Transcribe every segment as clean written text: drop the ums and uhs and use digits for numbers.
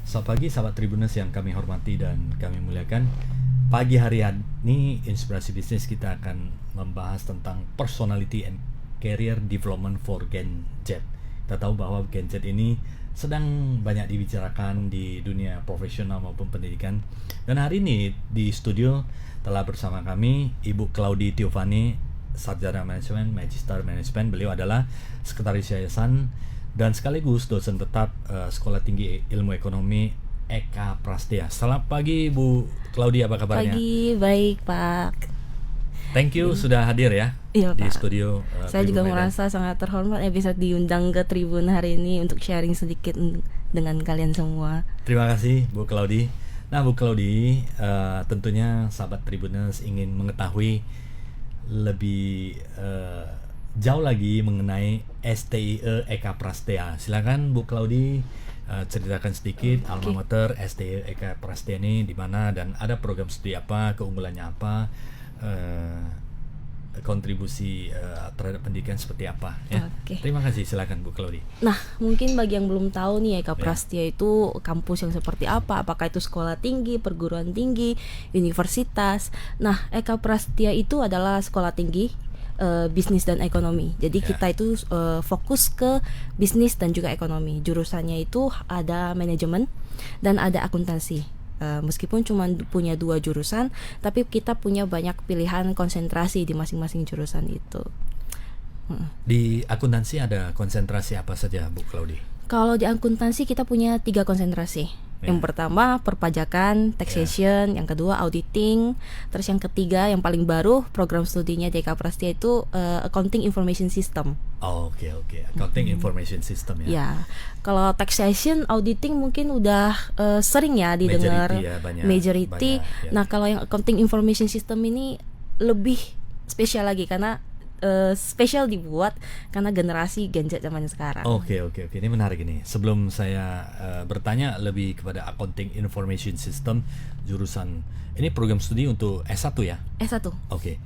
Selamat pagi sahabat Tribuners yang kami hormati dan kami muliakan. Pagi hari ini Inspirasi Bisnis kita akan membahas tentang Personality and Career Development for Gen Z. Kita tahu bahwa Gen Z ini sedang banyak dibicarakan di dunia profesional maupun pendidikan. Dan hari ini di studio telah bersama kami Ibu Claudie Tiovani, Sarjana Manajemen, Magister Manajemen. Beliau adalah Sekretaris Yayasan dan sekaligus dosen tetap Sekolah Tinggi Ilmu Ekonomi Eka Prastia. Selamat pagi Bu Claudie, apa kabarnya? Pagi, baik Pak. Thank you sudah hadir ya Iya, di Pak. studio. Saya Tribun juga Medan. merasa sangat terhormat ya bisa diundang ke Tribun hari ini untuk sharing sedikit dengan kalian semua. Terima kasih Bu Claudie. Nah Bu Claudie, tentunya sahabat Tribuners ingin mengetahui lebih jauh lagi mengenai STIE Eka Prastia. Silakan Bu Claudie ceritakan sedikit alma mater STIE Eka Prastia ini di mana dan ada program studi apa, keunggulannya apa, kontribusi terhadap pendidikan seperti apa ya. Oke. Terima kasih, silakan Bu Claudie. Nah, mungkin bagi yang belum tahu nih Eka Prastia itu kampus yang seperti apa, apakah itu sekolah tinggi, perguruan tinggi, universitas. Nah, Eka Prastia itu adalah sekolah tinggi bisnis dan ekonomi. Jadi kita itu fokus ke bisnis dan juga ekonomi. Jurusannya itu ada manajemen dan ada akuntansi. Meskipun cuma punya 2 jurusan, tapi kita punya banyak pilihan konsentrasi di masing-masing jurusan itu. Di akuntansi ada konsentrasi apa saja Bu Claudie? Kalau di akuntansi kita punya 3 konsentrasi. Yang pertama perpajakan, taxation, yang kedua auditing, terus yang ketiga yang paling baru program studinya di Eka Prastia itu Accounting Information System. Oke. Accounting Information System ya. Ya, kalau taxation, auditing mungkin udah sering ya didengar. Majority ya, Majority. banyak, ya. Nah, kalau yang Accounting Information System ini lebih spesial lagi karena spesial dibuat karena generasi Gen Z zaman sekarang. Oke. Ini menarik ini. Sebelum saya bertanya lebih kepada Accounting Information System jurusan ini program studi untuk S1 ya? S1. Oke.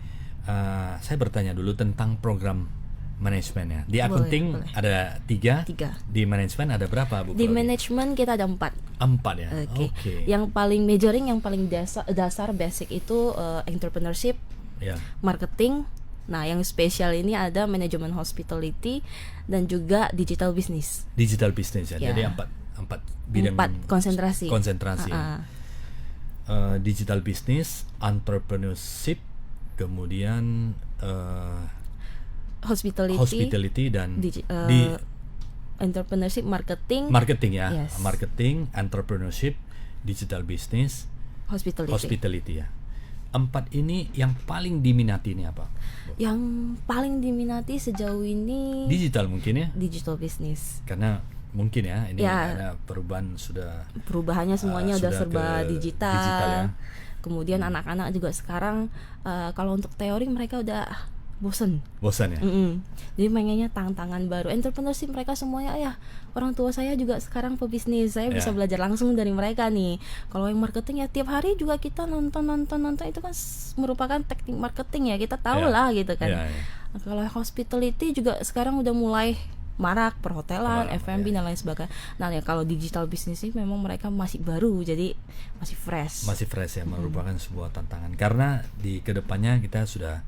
Saya bertanya dulu tentang program manajemen ya. Di accounting boleh. ada 3. 3. Di manajemen ada berapa Bu? Di Claudie? manajemen kita ada 4. 4 ya. Oke. Yang paling majoring, yang paling dasar basic itu entrepreneurship, Ya. marketing. Nah, yang spesial ini ada manajemen hospitality dan juga digital business. Digital business ya. Ya. Jadi 4 bidang 4 konsentrasi. ya. Digital business, entrepreneurship, kemudian hospitality dan di entrepreneurship, marketing ya. Yes. Marketing, entrepreneurship, digital business, hospitality ya. 4 ini yang paling diminati ini apa? Yang paling diminati sejauh ini Digital mungkin ya. digital business. Karena mungkin ya ini Ya. ada Perubahannya semuanya udah sudah serba ke digital. digital ya. Kemudian anak-anak juga sekarang kalau untuk teori mereka udah bosen ya. Jadi pengennya tantangan baru. Entrepreneurship mereka semuanya ya. Orang tua saya juga sekarang pebisnis. Saya bisa belajar langsung dari mereka nih. Kalau yang marketing ya tiap hari juga kita nonton itu kan merupakan teknik marketing ya. Kita tahu lah gitu kan. Nah, kalau hospitality juga sekarang udah mulai marak, perhotelan, F&B dan lain sebagainya. Nah, ya kalau digital business ini memang mereka masih baru, jadi masih fresh. Masih fresh ya, merupakan sebuah tantangan. Karena di kedepannya kita sudah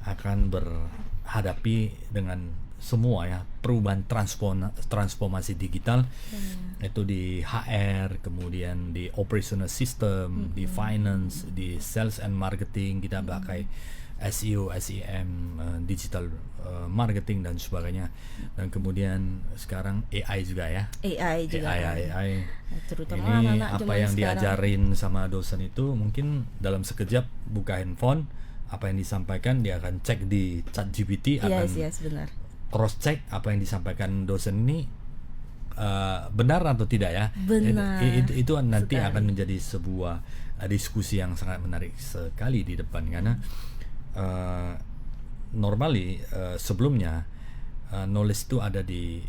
akan berhadapi dengan semua ya perubahan transformasi digital itu di HR, kemudian di operational system, di finance, di sales and marketing kita pakai SEO, SEM, digital marketing dan sebagainya. Dan kemudian sekarang AI juga ya. AI juga. AI. Terutama Ini anak-anak apa zaman yang sekarang. diajarin sama dosen itu mungkin dalam sekejap buka handphone, apa yang disampaikan dia akan cek di ChatGPT, akan Yes, benar. cross check apa yang disampaikan dosen ini benar atau tidak ya. Benar. Itu nanti sekali. akan menjadi sebuah diskusi yang sangat menarik sekali di depan karena normally sebelumnya knowledge itu ada di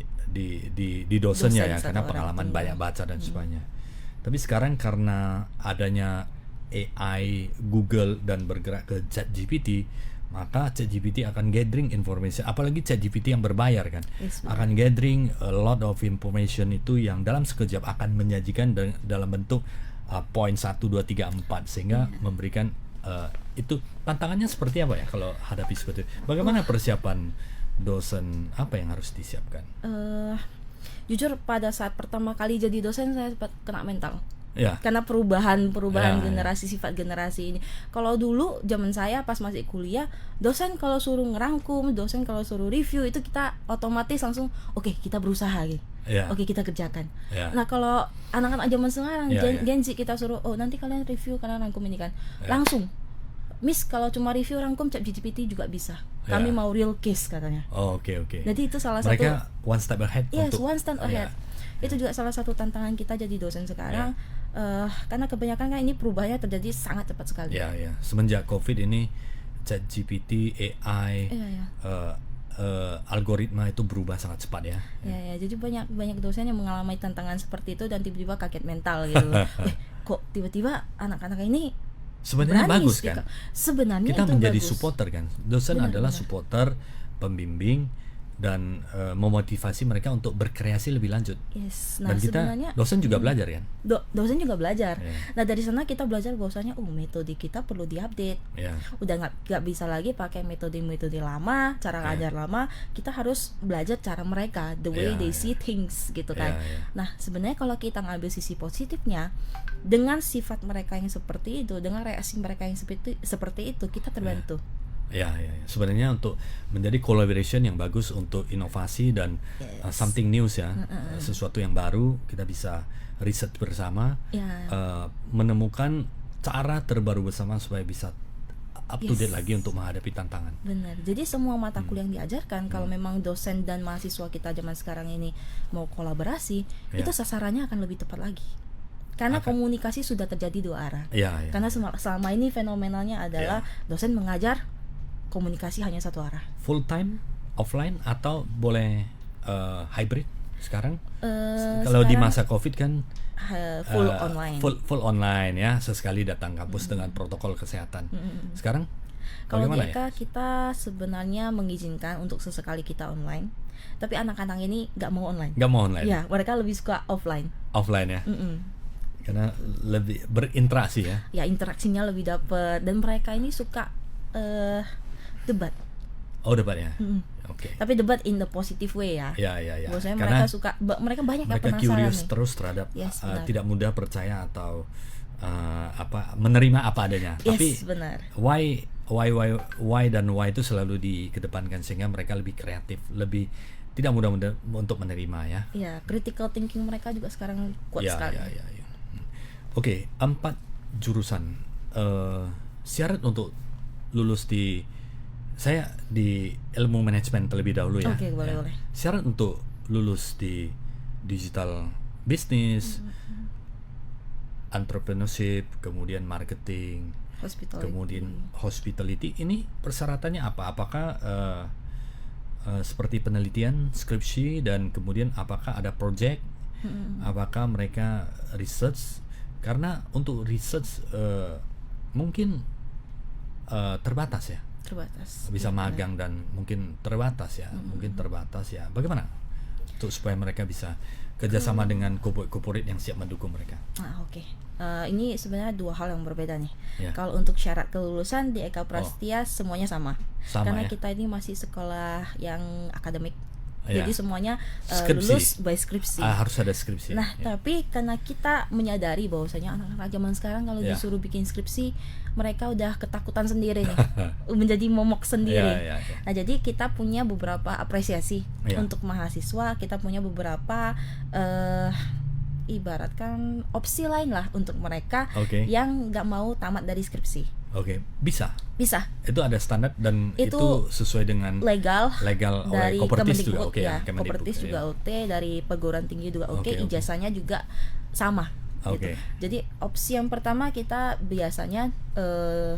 dosennya ya, karena pengalaman banyak baca dan sebagainya. Tapi sekarang karena adanya AI, Google dan bergerak ke ChatGPT, maka ChatGPT akan gathering information, apalagi ChatGPT yang berbayar kan, Yes, benar. akan gathering a lot of information itu yang dalam sekejap akan menyajikan dalam bentuk poin 1, 2, 3, 4 sehingga memberikan itu. Tantangannya seperti apa ya kalau hadapi seperti itu? Bagaimana persiapan dosen, apa yang harus disiapkan? Jujur pada saat pertama kali jadi dosen saya sempat kena mental. Ya, Karena perubahan Ya, generasi, sifat generasi ini. Kalau dulu zaman saya pas masih kuliah, dosen kalau suruh ngerangkum, dosen kalau suruh review itu kita otomatis langsung oke, kita berusaha gitu. ya, Oke, kita kerjakan. ya, Nah, kalau anak-anak zaman sekarang Ya, ya. Gen Z kita suruh nanti kalian review karena rangkum ini kan. Ya. Langsung. Miss, kalau cuma review rangkum ChatGPT juga bisa. Kami Ya. mau real case katanya. Oh, oke. Jadi itu salah satu. Mereka one step ahead Yes, untuk one step ahead. Itu juga salah satu tantangan kita jadi dosen sekarang. Karena kebanyakan kan ini perubahannya terjadi sangat cepat sekali. Ya, semenjak COVID ini ChatGPT, AI, Iya, iya. algoritma itu berubah sangat cepat ya. Ya, jadi banyak dosen yang mengalami tantangan seperti itu dan tiba-tiba kaget mental gitu. Kok tiba-tiba anak-anak ini Sebenarnya berani bagus speak kan? up? Sebenarnya Kita itu menjadi bagus. supporter kan. Dosen Benar, adalah benar. supporter, pembimbing, dan memotivasi mereka untuk berkreasi lebih lanjut. Yes. Nah, Dan kita sebenarnya dosen juga belajar kan. dosen juga belajar. Ya. Nah, dari sana kita belajar bahwasanya metode kita perlu diupdate. Ya, Udah nggak bisa lagi pakai metode-metode lama, cara ngajar lama. Kita harus belajar cara mereka, the way Ya, they ya. see things gitu kan. Ya. Nah, sebenarnya kalau kita ngambil sisi positifnya, dengan sifat mereka yang seperti itu, dengan reaksi mereka yang seperti itu, kita terbantu. Ya. Sebenarnya untuk menjadi collaboration yang bagus untuk inovasi dan Yes. something news ya, sesuatu yang baru, kita bisa riset bersama, Ya. menemukan cara terbaru bersama supaya bisa up to date Yes. lagi untuk menghadapi tantangan. Benar. Jadi semua mata kuliah yang diajarkan, kalau memang dosen dan mahasiswa kita zaman sekarang ini mau kolaborasi, Ya. itu sasarannya akan lebih tepat lagi. Karena komunikasi sudah terjadi dua arah. Ya. Karena selama ini fenomenalnya adalah dosen mengajar, komunikasi hanya satu arah. Full time offline atau boleh hybrid sekarang? Kalau di Sekarang, masa COVID kan full online. full online ya, sesekali datang kampus dengan protokol kesehatan. Sekarang Kalau di bagaimana ya? EKA kita sebenarnya mengizinkan untuk sesekali kita online, tapi anak-anak ini nggak mau online. Nggak mau online, Ya, mereka lebih suka offline. offline ya, karena lebih berinteraksi ya. Ya, interaksinya lebih dapet, dan mereka ini suka debat. Oh, debat ya. Oke. Tapi debat in the positive way ya. Ya. Maksudnya Karena mereka suka, mereka banyak yang mereka penasaran curious nih. terus terhadap Yes, benar. tidak mudah percaya atau menerima apa adanya. Tapi Yes, benar. why dan why itu selalu dikedepankan sehingga mereka lebih kreatif, lebih tidak mudah untuk menerima ya. Ya, critical thinking mereka juga sekarang kuat sekali. Ya. Oke, 4 jurusan. Syarat untuk lulus saya di ilmu manajemen terlebih dahulu ya. Oke, boleh. Syarat untuk lulus di digital business, entrepreneurship, kemudian marketing, Hospitality. kemudian hospitality, ini persyaratannya apa? Apakah seperti penelitian, skripsi, dan kemudian apakah ada project? Apakah mereka research? Karena untuk research mungkin terbatas ya. Terbatas. Bisa Ya, magang dan mungkin terbatas ya. Bagaimana untuk supaya mereka bisa kerjasama dengan corporate yang siap mendukung mereka? Oke. Ini sebenarnya dua hal yang berbeda nih. Ya. Kalau untuk syarat kelulusan di Eka Prastia semuanya sama. Sama Karena ya? kita ini masih sekolah yang akademik. Ya. Jadi semuanya Skripsi. lulus by skripsi. Harus ada skripsi. Nah, ya. tapi karena kita menyadari bahwasanya anak-anak zaman sekarang kalau Ya. disuruh bikin skripsi, mereka udah ketakutan sendiri nih. Menjadi momok sendiri. Ya. Nah, jadi kita punya beberapa apresiasi Ya. untuk mahasiswa, kita punya beberapa ibaratkan opsi lain lah untuk mereka Oke. yang nggak mau tamat dari skripsi. Oke, bisa. Bisa, Itu ada standar dan itu sesuai dengan legal legal dari oleh Kopertis juga Kemendikbud oke ya, Kemendikbud, Kopertis juga ya. oke, dari perguruan tinggi juga oke, Oke. ijazahnya juga sama. Oke. Gitu. Jadi opsi yang pertama kita biasanya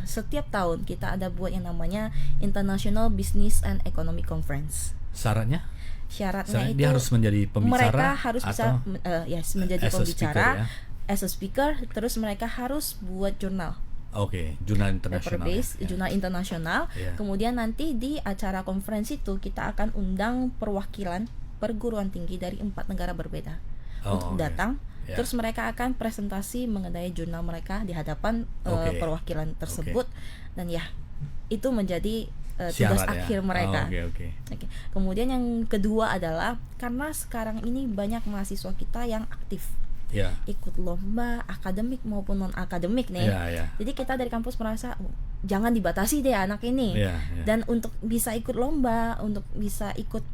setiap tahun kita ada buat yang namanya International Business and Economic Conference. Syaratnya Syaratnya itu dia harus menjadi pembicara mereka harus bisa atau yes, menjadi as a speaker, pembicara, ya? as a speaker, terus mereka harus buat jurnal. Oke, jurnal paper internasional. base, ya. jurnal internasional. Ya. Kemudian nanti di acara konferensi itu kita akan undang perwakilan perguruan tinggi dari 4 negara berbeda untuk oke. datang. Ya. Terus mereka akan presentasi mengenai jurnal mereka di hadapan Oke. perwakilan tersebut. Dan ya, itu menjadi tugas Syarat, ya? akhir mereka. Oke. Oke. Kemudian yang kedua adalah karena sekarang ini banyak mahasiswa kita yang aktif Ya. ikut lomba akademik maupun non akademik nih. Ya. Jadi kita dari kampus merasa jangan dibatasi deh anak ini. Ya. Dan untuk bisa ikut lomba, untuk bisa ikut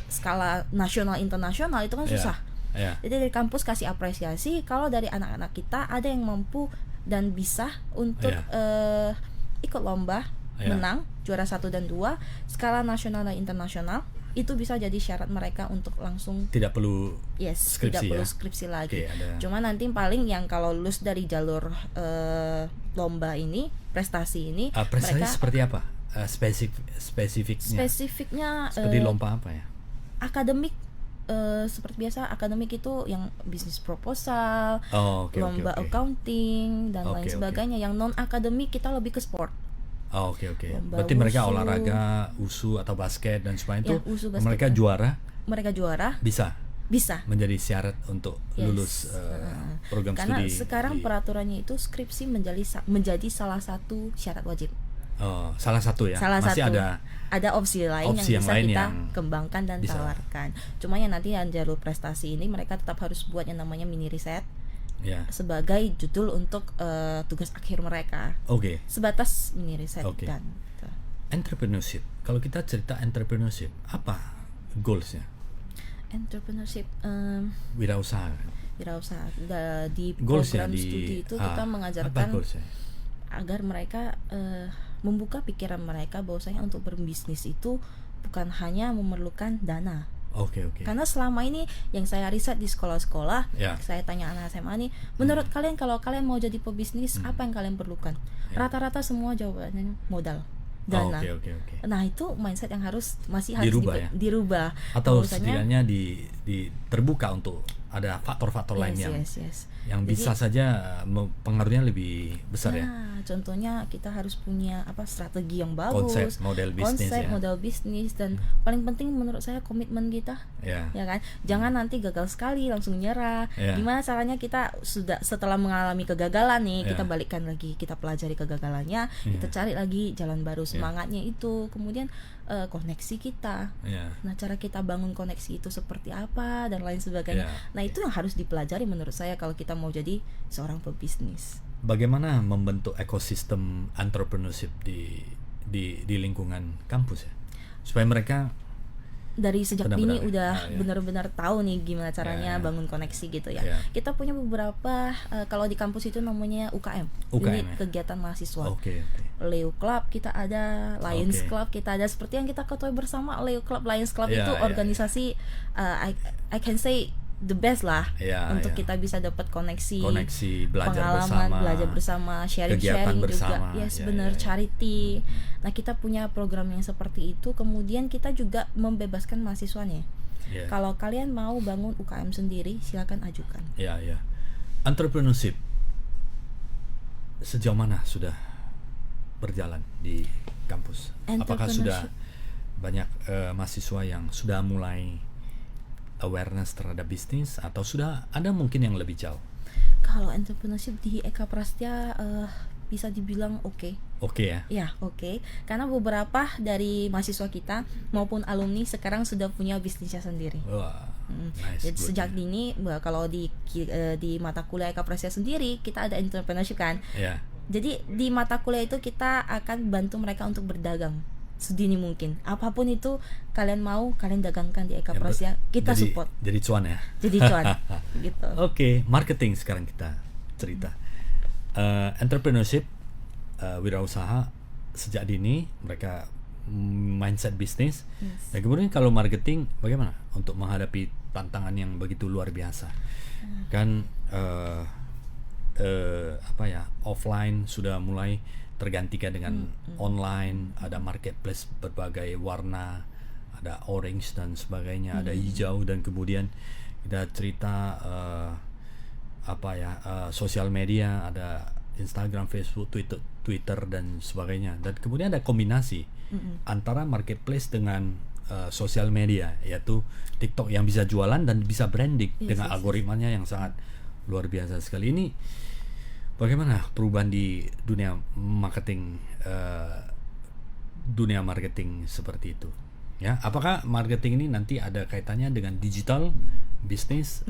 skala nasional internasional itu kan Ya. susah. Ya. Jadi dari kampus kasih apresiasi kalau dari anak-anak kita ada yang mampu dan bisa untuk Ya. ikut lomba, Ya. menang juara 1 dan 2 skala nasional dan internasional. Itu bisa jadi syarat mereka untuk langsung Tidak perlu skripsi, tidak perlu ya? skripsi lagi. Oke, ada. Cuma nanti paling yang kalau lulus dari jalur lomba ini, prestasi ini, prestasi mereka seperti apa? Spesifiknya. spesifiknya Seperti lomba apa ya? akademik, seperti biasa akademik itu yang bisnis proposal, Oke. lomba accounting dan lain Oke. sebagainya. Yang non akademik kita lebih ke sport. Oke. Lomba Berarti mereka wusu. olahraga, wusu atau basket dan sebagainya Ya, itu wusu, basket, mereka ya. Mereka juara bisa bisa. menjadi syarat untuk Yes. lulus program Karena studi. sekarang peraturannya itu skripsi menjadi salah satu syarat wajib. Salah satu ya. Salah Masih satu. ada Opsi lain opsi yang yang bisa lain kita yang kembangkan dan bisa. tawarkan. Cuma yang nanti yang jalur prestasi ini mereka tetap harus buat yang namanya mini riset ya. sebagai judul untuk tugas akhir mereka. Oke. Sebatas mini riset Oke. dan Entrepreneurship. Kalau kita cerita entrepreneurship, apa goalsnya? entrepreneurship Wirausaha. wirausaha di Goalsnya program di studi itu kita apa mengajarkan goalsnya? agar mereka membuka pikiran mereka bahwasanya untuk berbisnis itu bukan hanya memerlukan dana. Oke. Karena selama ini yang saya riset di sekolah-sekolah, Ya. saya tanya anak SMA nih, menurut kalian kalau kalian mau jadi pebisnis, apa yang kalian perlukan? Ya. Rata-rata semua jawabannya modal, dana. Oke. Nah, itu mindset yang harus masih Dirubah ya? dirubah. Atau Bahwasanya- setidaknya di terbuka untuk ada faktor-faktor lain yang yes. yang Jadi- bisa saja pengaruhnya lebih besar ya. Nah, contohnya kita harus punya strategi yang bagus, Konsep model bisnis ya. model bisnis, dan paling penting menurut saya komitmen kita. Ya. Ya kan, jangan nanti gagal sekali langsung nyerah. Ya. Gimana caranya kita sudah setelah mengalami kegagalan nih, Ya. kita balikkan lagi, kita pelajari kegagalannya, kita cari lagi jalan baru, semangatnya itu, kemudian koneksi kita. Ya. Nah, cara kita bangun koneksi itu seperti apa dan lain sebagainya. Ya. Nah, itu yang harus dipelajari menurut saya kalau kita mau jadi seorang pebisnis. Bagaimana membentuk ekosistem entrepreneurship di lingkungan kampus ya, supaya mereka Dari sejak Benar-benar, dini udah ya. benar-benar tahu nih gimana caranya Ya. bangun koneksi gitu ya. Ya. Kita punya beberapa kalau di kampus itu namanya UKM, unit ya? kegiatan mahasiswa. Oke. Leo Club kita ada, Lions Oke. Club kita ada, seperti yang kita ketahui bersama. Leo Club, Lions Club Ya, itu ya, organisasi I can say the best lah Ya, untuk ya. kita bisa dapat koneksi Belajar pengalaman, belajar bersama, sharing kegiatan juga. bersama. Yes, Ya, benar, ya. charity. Nah, kita punya program yang seperti itu. Kemudian kita juga membebaskan mahasiswanya. Ya. Kalau kalian mau bangun UKM sendiri, silakan ajukan. Ya. Entrepreneurship sejauh mana sudah berjalan di kampus? Apakah sudah banyak mahasiswa yang sudah mulai awareness terhadap bisnis, atau sudah ada mungkin yang lebih jauh? Kalau entrepreneurship di Eka Prastia bisa dibilang oke. Oke ya. Ya, oke. Karena beberapa dari mahasiswa kita maupun alumni sekarang sudah punya bisnisnya sendiri. Wah, nice. Jadi good sejak ya. dini kalau di mata kuliah Eka Prastia sendiri kita ada entrepreneurship kan. Ya. Jadi di mata kuliah itu kita akan bantu mereka untuk berdagang sedini mungkin. Apapun itu kalian mau, kalian dagangkan di Eka Ya, Prastia, kita jadi, support. Jadi cuan ya. Jadi cuan. Gitu. Oke, marketing sekarang kita cerita. Entrepreneurship, wirausaha sejak dini mereka mindset bisnis. Yes. Dan kemudian kalau marketing bagaimana untuk menghadapi tantangan yang begitu luar biasa? Kan offline sudah mulai tergantikan dengan online, ada marketplace berbagai warna, ada orange dan sebagainya, ada hijau, dan kemudian kita cerita sosial media, ada Instagram, Facebook, Twitter dan sebagainya. Dan kemudian ada kombinasi antara marketplace dengan sosial media, yaitu TikTok yang bisa jualan dan bisa branding dengan algoritmanya yang sangat luar biasa sekali. Ini bagaimana perubahan di dunia marketing seperti itu? Ya, apakah marketing ini nanti ada kaitannya dengan digital bisnis?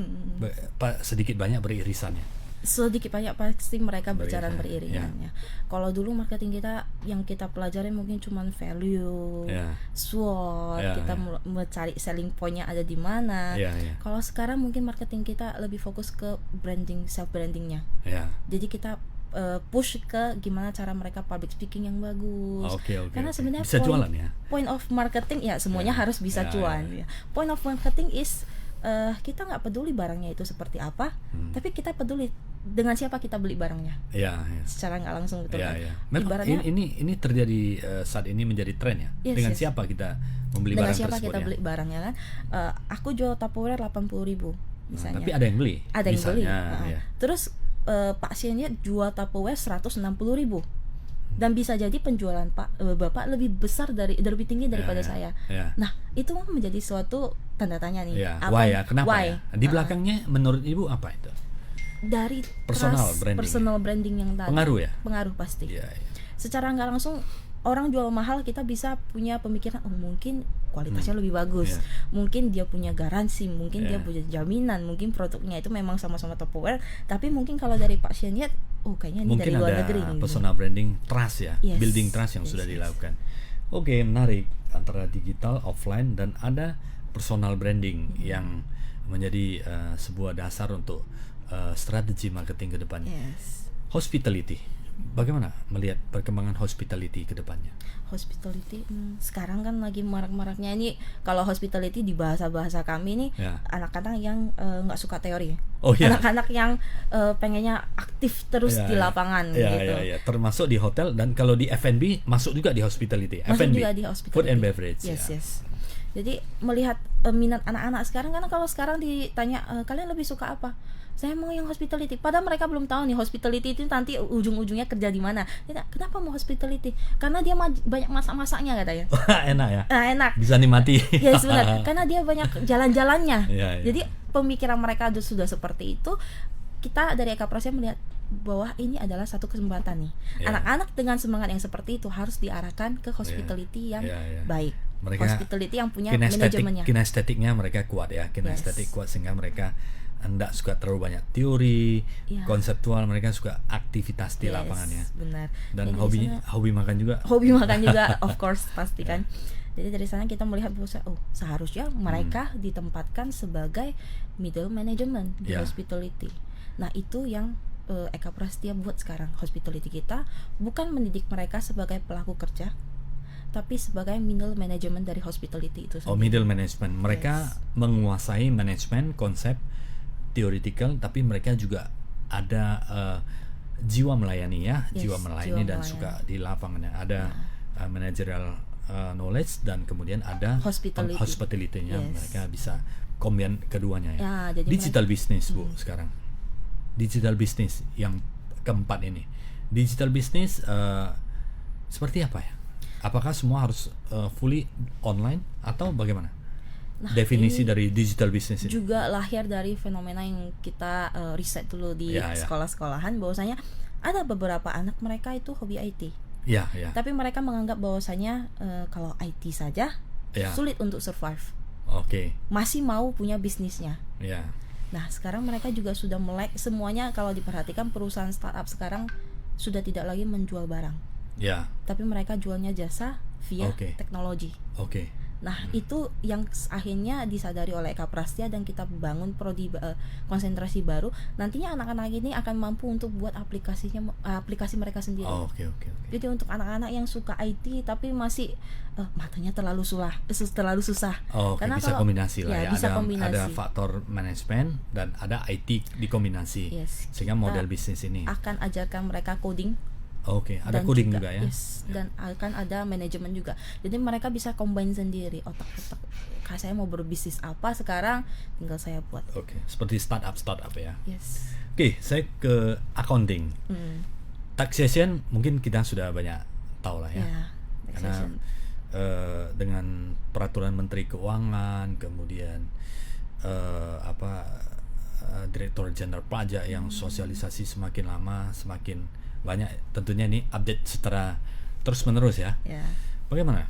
Sedikit banyak beririsannya. Sedikit banyak pasti mereka berjalan Beriringan, beriringannya. Kalau dulu marketing kita yang kita pelajari mungkin cuma value, SWOT, kita mencari selling point-nya ada di mana. Kalau sekarang mungkin marketing kita lebih fokus ke branding, self brandingnya. Jadi kita push ke gimana cara mereka public speaking yang bagus. Karena sebenarnya bisa jualan ya. Point of marketing ya semuanya harus bisa cuan. Point of marketing is kita nggak peduli barangnya itu seperti apa, tapi kita peduli dengan siapa kita beli barangnya. Secara nggak langsung betul. Ibaratnya ini terjadi saat ini menjadi tren ya. Dengan siapa kita membeli barang tersebut? Dengan siapa kita beli barangnya kan? Aku jual Tupperware 80.000 misalnya. Tapi ada yang beli. Ada yang beli. Terus Pak Siennya jual Tupperware 160.000. Dan bisa jadi penjualan Bapak lebih besar lebih tinggi daripada saya. Nah, itu menjadi suatu tanda tanya nih. Why ya? Kenapa? Why? Ya? Di belakangnya menurut Ibu apa itu? Dari personal branding yang tadi. Pengaruh ya? Pengaruh pasti. Secara nggak langsung orang jual mahal kita bisa punya pemikiran mungkin kualitasnya lebih bagus, mungkin dia punya garansi, mungkin dia punya jaminan, mungkin produknya itu memang sama-sama Tupperware, tapi mungkin kalau dari Pak Sian lihat kayaknya ini mungkin dari luar negeri. Mungkin ada personal branding trust ya, building trust yang sudah dilakukan. Oke, menarik, antara digital, offline, dan ada personal branding yang menjadi sebuah dasar untuk strategi marketing ke depannya. Hospitality, bagaimana melihat perkembangan hospitality ke depannya? Hospitality sekarang kan lagi marak-maraknya ini. Kalau hospitality di bahasa kami nih anak-anak yang nggak suka teori. Anak-anak yang pengennya aktif terus di lapangan gitu. Termasuk di hotel, dan kalau di F&B masuk juga di hospitality. Masuk juga di hospitality. Food and beverage. Yes. Jadi melihat minat anak-anak sekarang, karena kalau sekarang ditanya kalian lebih suka apa? Saya mau yang hospitality. Padahal mereka belum tahu nih hospitality itu nanti ujung-ujungnya kerja di mana. Kenapa mau hospitality? Karena dia banyak masak-masaknya katanya. Enak ya? Enak. Bisa nikmati. Ya sebenarnya. Karena dia banyak jalan-jalannya. Jadi pemikiran mereka sudah seperti itu. Kita dari Eka Prasetya melihat bahwa ini adalah satu kesempatan nih. Anak-anak dengan semangat yang seperti itu harus diarahkan ke hospitality yang baik. Mereka hospitality yang punya manajemennya. Kinestetiknya mereka kuat ya. Kinestetik kuat sehingga mereka tidak suka terlalu banyak teori, konseptual, mereka suka aktivitas di lapangan ya. Benar. Dan hobi makan juga. Hobi makan juga, of course, pasti kan. Jadi dari sana kita melihat bahwa seharusnya mereka ditempatkan sebagai middle management di hospitality. Nah, itu yang Eka Prasetya buat sekarang. Hospitality kita bukan mendidik mereka sebagai pelaku kerja, tapi sebagai middle management dari hospitality itu sendiri. Middle management. Mereka menguasai manajemen, konsep theoretical, tapi mereka juga ada jiwa melayani ya, jiwa melayani dan suka di lapangan. Ada managerial knowledge, dan kemudian ada hospitality-nya. Mereka bisa kombin keduanya ya. Jadi digital business Bu sekarang. Digital business yang keempat ini. Digital business seperti apa ya? Apakah semua harus fully online atau bagaimana? Nah, definisi dari digital business ini juga lahir dari fenomena yang kita riset dulu di sekolah-sekolahan, bahwasanya ada beberapa anak mereka itu hobi IT. Tapi mereka menganggap bahwasanya kalau IT saja sulit untuk survive. Masih mau punya bisnisnya. Nah, sekarang mereka juga sudah melek semuanya. Kalau diperhatikan perusahaan startup sekarang sudah tidak lagi menjual barang. Tapi mereka jualnya jasa via teknologi. Nah, itu yang akhirnya disadari oleh Eka Prasetya, dan kita bangun prodi konsentrasi baru. Nantinya anak-anak ini akan mampu untuk buat aplikasi mereka sendiri. Jadi untuk anak-anak yang suka IT tapi masih matanya terlalu susah. Karena bisa kombinasi lah ya. Ada faktor manajemen dan ada IT dikombinasi. Sehingga model bisnis ini akan ajarkan mereka coding. Ada coding juga ya. Dan akan ada manajemen juga. Jadi mereka bisa combine sendiri otak-otak. Saya mau berbisnis apa sekarang, tinggal saya buat. Seperti startup ya. Saya ke accounting. taxation mungkin kita sudah banyak tahu lah ya. Ya, Karena taxation. dengan peraturan Menteri Keuangan, kemudian Direktur Jenderal Pajak yang sosialisasi semakin lama semakin banyak, tentunya ini update secara terus menerus ya. Ya. Bagaimana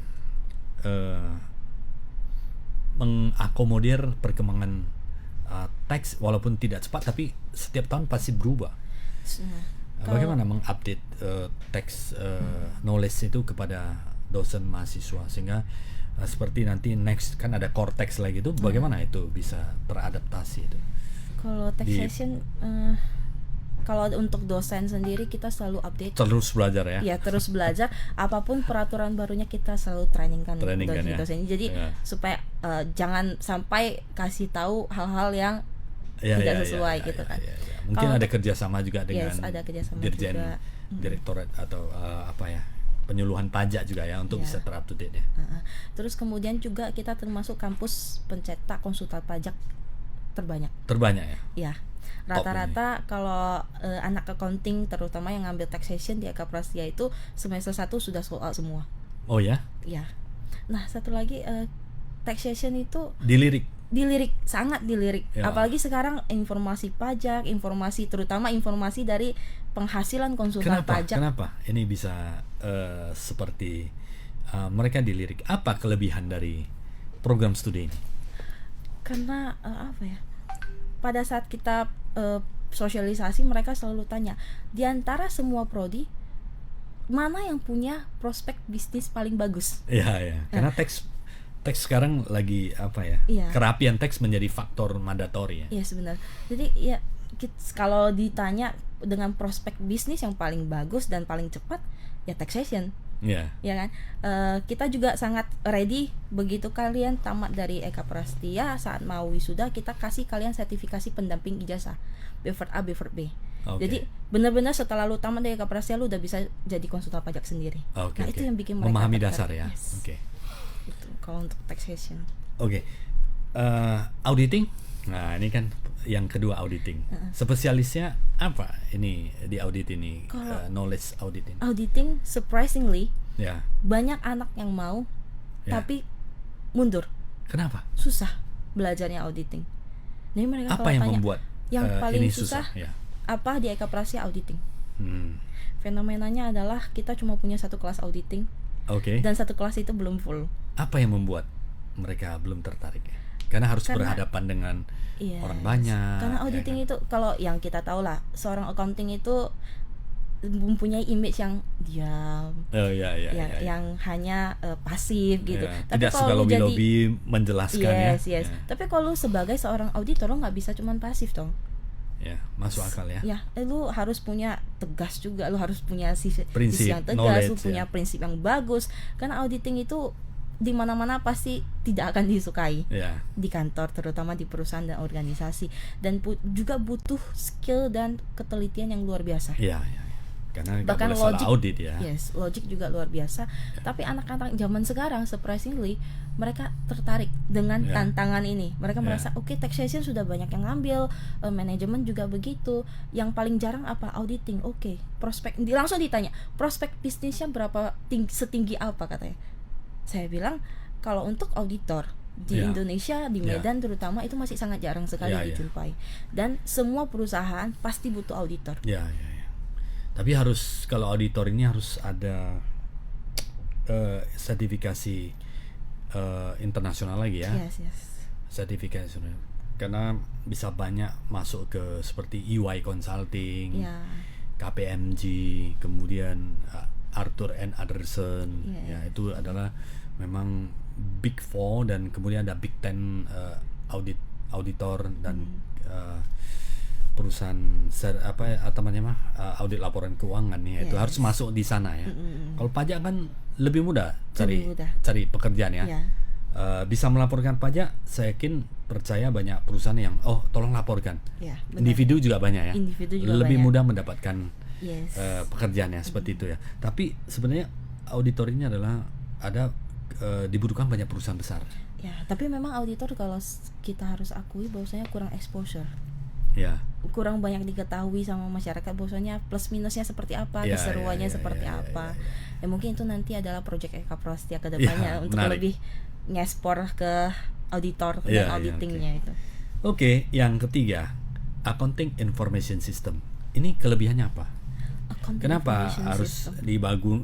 mengakomodir perkembangan teks walaupun tidak cepat tapi setiap tahun pasti berubah. Bagaimana mengupdate teks knowledge itu kepada dosen mahasiswa sehingga seperti nanti next kan ada core text lagi itu, bagaimana itu bisa teradaptasi itu? Kalau taxation kalau untuk dosen sendiri kita selalu update. Terus belajar ya? Ya, terus belajar. Apapun peraturan barunya kita selalu trainingkan ya? dosen. Jadi supaya jangan sampai kasih tahu hal-hal yang ya, tidak sesuai gitu kan. Mungkin Kalau ada kerjasama juga dengan ada kerjasama Dirjen juga. Direktorat atau penyuluhan pajak juga ya untuk bisa ter-up to date ya. Terus kemudian juga kita termasuk kampus pencetak konsultan pajak terbanyak. Terbanyak ya? Ya. Rata-rata kalau anak accounting terutama yang ngambil taxation di Eka Prastia itu semester 1 sudah sold out semua. Oh ya? Ya. Nah, satu lagi taxation itu Dilirik, sangat dilirik. Ya. Apalagi sekarang informasi pajak, terutama informasi dari penghasilan konsultan pajak. Kenapa ini bisa seperti mereka dilirik? Apa kelebihan dari program studi ini? Karena pada saat kita sosialisasi mereka selalu tanya, di antara semua prodi mana yang punya prospek bisnis paling bagus? Iya. Karena teks sekarang lagi Iya. kerapian teks menjadi faktor mandatori ya. Iya sebenarnya. Jadi ya kalau ditanya dengan prospek bisnis yang paling bagus dan paling cepat ya taxation. Iya. Ya kan, kita juga sangat ready begitu kalian tamat dari Eka Prastia, saat mau wisuda kita kasih kalian sertifikasi pendamping ijazah B4 A, B4 B. Okay. Jadi benar-benar setelah lu tamat dari Eka Prastia lu udah bisa jadi konsultan pajak sendiri. Itu yang bikin mereka memahami tertarik. dasar ya. Yes. Oke. Itu kalau untuk taxation. Oke. Auditing. Nah, ini kan yang kedua auditing. Spesialisnya apa ini di audit ini? Knowledge auditing. Auditing surprisingly Ya. banyak anak yang mau tapi mundur. Kenapa? Susah belajarnya auditing. Jadi mereka Apa yang membuat yang paling ini susah ya. apa di Eka Prastia auditing? Fenomenanya adalah kita cuma punya satu kelas auditing. Oke. Dan satu kelas itu belum full. Apa yang membuat mereka belum tertarik ya? Karena harus berhadapan dengan orang banyak. Karena auditing itu kalau yang kita tahu lah, seorang accounting itu mempunyai image yang diam, yang hanya pasif gitu. Tapi tidak suka lobby-lobby menjelaskan ya. Tapi kalau lu sebagai seorang auditor lo nggak bisa cuman pasif dong. Ya, masuk akal ya. Ya, lu harus punya tegas juga, lu harus punya sisi yang tegas, knowledge, lu punya prinsip yang bagus. Karena auditing itu di mana-mana pasti tidak akan disukai di kantor, terutama di perusahaan dan organisasi, dan juga butuh skill dan ketelitian yang luar biasa. Karena bahkan logik audit ya. Yes, logik juga luar biasa. Tapi anak-anak zaman sekarang surprisingly mereka tertarik dengan tantangan ini. Mereka merasa oke, taxation sudah banyak yang ngambil, manajemen juga begitu. Yang paling jarang apa? Auditing. Oke, prospek langsung ditanya, prospek bisnisnya berapa, setinggi apa katanya. Saya bilang kalau untuk auditor di Indonesia, di Medan terutama itu masih sangat jarang sekali dijumpai. Dan semua perusahaan pasti butuh auditor. Tapi kalau auditor ini harus ada sertifikasi internasional lagi ya. Yes. Sertifikasi karena bisa banyak masuk ke seperti EY Consulting, KPMG, kemudian Arthur and Anderson, itu adalah memang Big Four, dan kemudian ada Big Ten auditor dan perusahaan audit laporan keuangan itu harus masuk di sana ya. Kalau pajak kan lebih mudah cari pekerjaan ya. Bisa melaporkan pajak, saya percaya banyak perusahaan yang tolong laporkan. Individu juga banyak ya. Lebih mudah mendapatkan pekerjaan seperti itu ya. Tapi sebenarnya auditor ini adalah dibutuhkan banyak perusahaan besar. Ya, tapi memang auditor kalau kita harus akui bahwasanya kurang exposure. Ya. kurang banyak diketahui sama masyarakat, bahwasanya plus minusnya seperti apa, Ya, keseruannya ya, ya, seperti ya, ya, apa. ya, Ya mungkin itu nanti adalah proyek Eka Prastia ke depannya untuk menarik. lebih ngespor ke auditor dan Ya, ya, auditingnya itu. Oke, yang ketiga, accounting information system. Ini kelebihannya apa? Accounting Kenapa information harus system.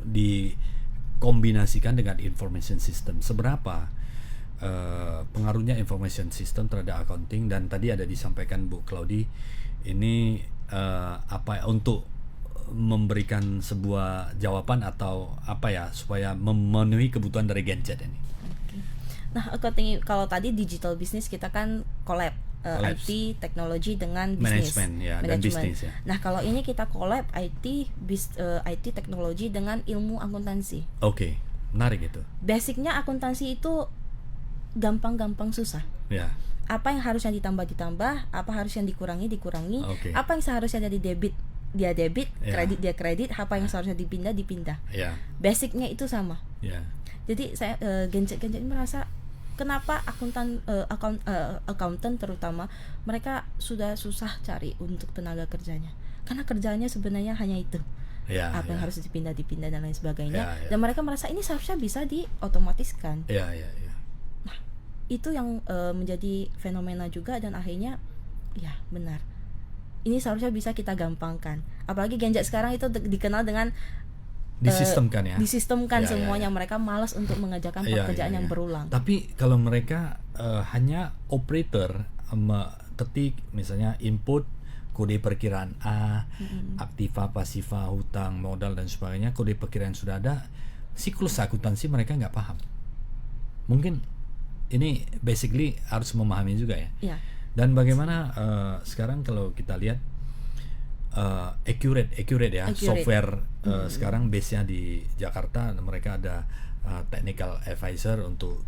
dikombinasikan dengan information system? Seberapa pengaruhnya information system terhadap accounting? Dan tadi ada disampaikan Bu Claudi, ini untuk memberikan sebuah jawaban atau apa ya, supaya memenuhi kebutuhan dari Genjet ini. Nah, accounting kalau tadi digital business kita kan collab Collabs. IT teknologi dengan bisnis. Manajemen, ya, dan bisnis, ya. Nah, kalau ini kita collab IT teknologi dengan ilmu akuntansi. Oke, menarik itu. Basicnya akuntansi itu gampang-gampang susah. Ya. Apa yang harusnya ditambah, apa harus yang dikurangi, Oke. apa yang seharusnya dia debit, Ya. kredit dia kredit, apa yang seharusnya dipindah. Ya. Basicnya itu sama. Ya. Jadi saya Genjet ini merasa kenapa accountant terutama mereka sudah susah cari untuk tenaga kerjanya, karena kerjanya sebenarnya hanya itu. Ya. Apa yang harus dipindah dan lain sebagainya. Ya. Dan mereka merasa ini seharusnya bisa diotomatiskan. Ya. Itu yang menjadi fenomena juga, dan akhirnya ya benar, ini seharusnya bisa kita gampangkan. Apalagi Genjet sekarang itu dikenal dengan Disistemkan ya. disistemkan Ya, semuanya. ya. Mereka malas untuk mengerjakan Ya, pekerjaan ya, yang ya. berulang. Tapi kalau mereka hanya operator, ketik misalnya input kode perkiraan A, aktiva, pasiva, hutang, modal dan sebagainya, kode perkiraan sudah ada, siklus akuntansi mereka nggak paham. Mungkin ini basically harus memahami juga ya. Ya. Dan bagaimana sekarang kalau kita lihat accurate ya, Accurate. software sekarang base-nya di Jakarta, mereka ada technical advisor untuk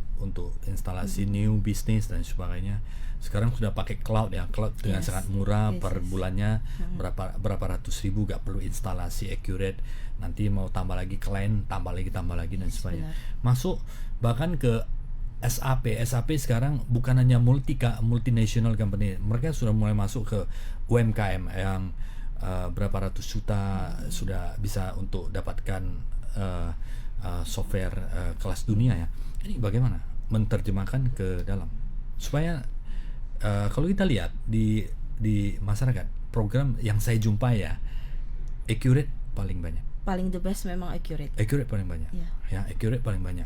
instalasi new business dan sebagainya. Sekarang sudah pakai cloud ya, cloud dengan Yes. sangat murah, Yes, per yes. bulannya berapa ratus ribu, gak perlu instalasi accurate. Nanti mau tambah lagi klien, tambah lagi dan sebagainya. Masuk bahkan ke SAP sekarang bukan hanya multinational company, mereka sudah mulai masuk ke UMKM yang berapa ratus juta sudah bisa untuk dapatkan software kelas dunia ya. Ini bagaimana menerjemahkan ke dalam supaya kalau kita lihat di masyarakat, program yang saya jumpai ya, accurate paling banyak. Paling the best memang accurate. Accurate paling banyak. Ya. Ya, accurate paling banyak.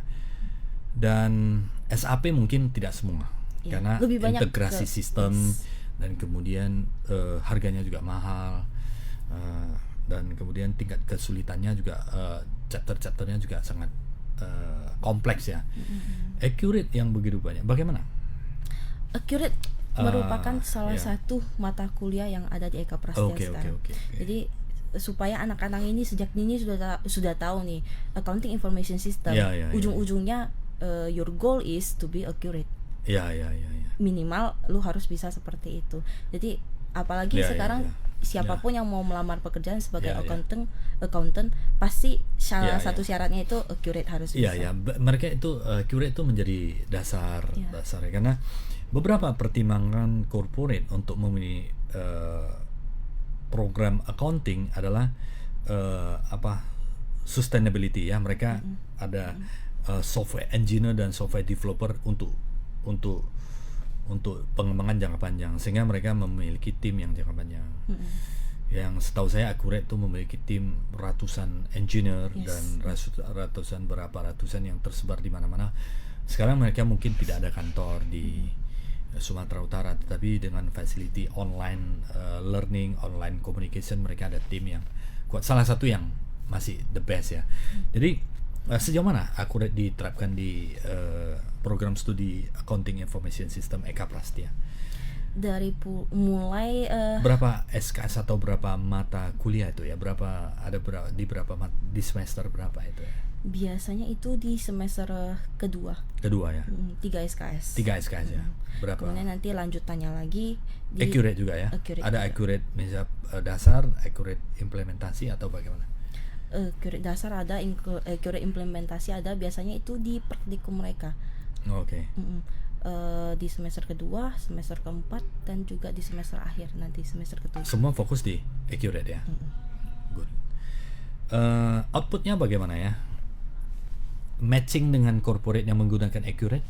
Dan SAP mungkin tidak semua. Ya, Karena lebih banyak integrasi ke- sistem yes. dan kemudian harganya juga mahal. Dan kemudian tingkat kesulitannya juga chapter-chapternya juga sangat kompleks ya. Accurate yang begitu banyak. Bagaimana? Accurate merupakan salah ya. satu mata kuliah yang ada di Eka Prastia sekarang. Oke. Jadi supaya anak-anak ini sejak dini sudah tahu nih accounting information system. Ya. Ujung-ujungnya your goal is to be accurate. Ya. Minimal lu harus bisa seperti itu. Jadi apalagi Ya, sekarang ya. siapapun yang mau melamar pekerjaan sebagai Ya. accountant pasti salah Ya. satu syaratnya itu accurate harus bisa. Iya, mereka itu accurate itu menjadi dasar karena beberapa pertimbangan corporate untuk memilih program accounting adalah sustainability ya. Mereka ada software engineer dan software developer untuk pengembangan jangka panjang, sehingga mereka memiliki tim yang jangka panjang. Yang setahu saya Accurate itu memiliki tim ratusan engineer dan ratusan yang tersebar di mana-mana. Sekarang mereka mungkin tidak ada kantor di Sumatera Utara, tetapi dengan facility online learning, online communication, mereka ada tim yang kuat. Salah satu yang masih the best ya. Jadi sejauh mana Accurate diterapkan di program studi Accounting Information System Eka Prastia? Dari mulai Berapa SKS atau berapa mata kuliah itu ya? Di semester berapa itu ya? biasanya itu di semester kedua Ya. 3 SKS. 3 SKS ya. Berapa? Kemudian nanti lanjutannya lagi di Accurate juga ya? Accurate Ada juga. Accurate misalnya dasar, Accurate implementasi atau bagaimana? Accurate dasar ada, Accurate implementasi ada, biasanya itu di praktikum mereka. Oke. di semester kedua, semester keempat, dan juga di semester akhir nanti semester ketujuh. Semua fokus di Accurate ya. Good. Outputnya bagaimana ya? Matching dengan corporate yang menggunakan Accurate?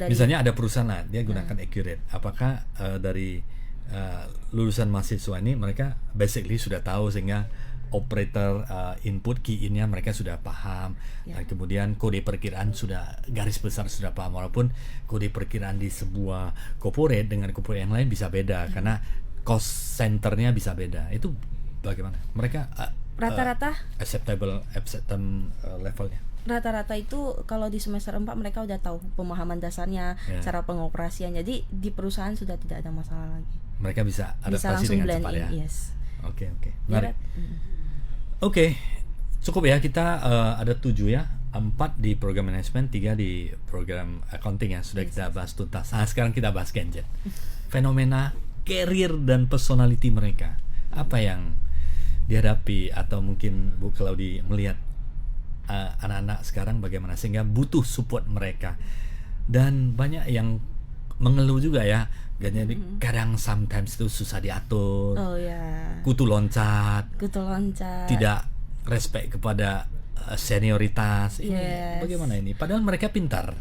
Misalnya ada perusahaan lah, dia gunakan Accurate. Apakah dari lulusan mahasiswa ini mereka basically sudah tahu sehingga operator input key in-nya mereka sudah paham, dan kemudian kode perkiraan sudah garis besar sudah paham, walaupun kode perkiraan di sebuah corporate dengan corporate yang lain bisa beda karena cost centernya bisa beda. Itu bagaimana? Mereka Rata-rata acceptable levelnya. Rata-rata itu kalau di semester 4 mereka udah tahu pemahaman dasarnya, cara pengoperasian. Jadi di perusahaan sudah tidak ada masalah lagi. Mereka bisa adaptasi langsung dengan blend cepat in, ya. yes. Oke. Menarik. Oke, cukup ya, kita ada 7 ya, 4 di program management, 3 di program accounting ya, sudah kita bahas tuntas. Nah, sekarang kita bahas Genjet. Fenomena career dan personality mereka, apa yang dihadapi, atau mungkin Bu Claudi melihat anak-anak sekarang bagaimana sehingga butuh support mereka. Dan banyak yang mengeluh juga ya, kadang sometimes itu susah diatur. Oh ya. Kutu loncat. Tidak respect kepada senioritas. Ini bagaimana ini? Padahal mereka pintar.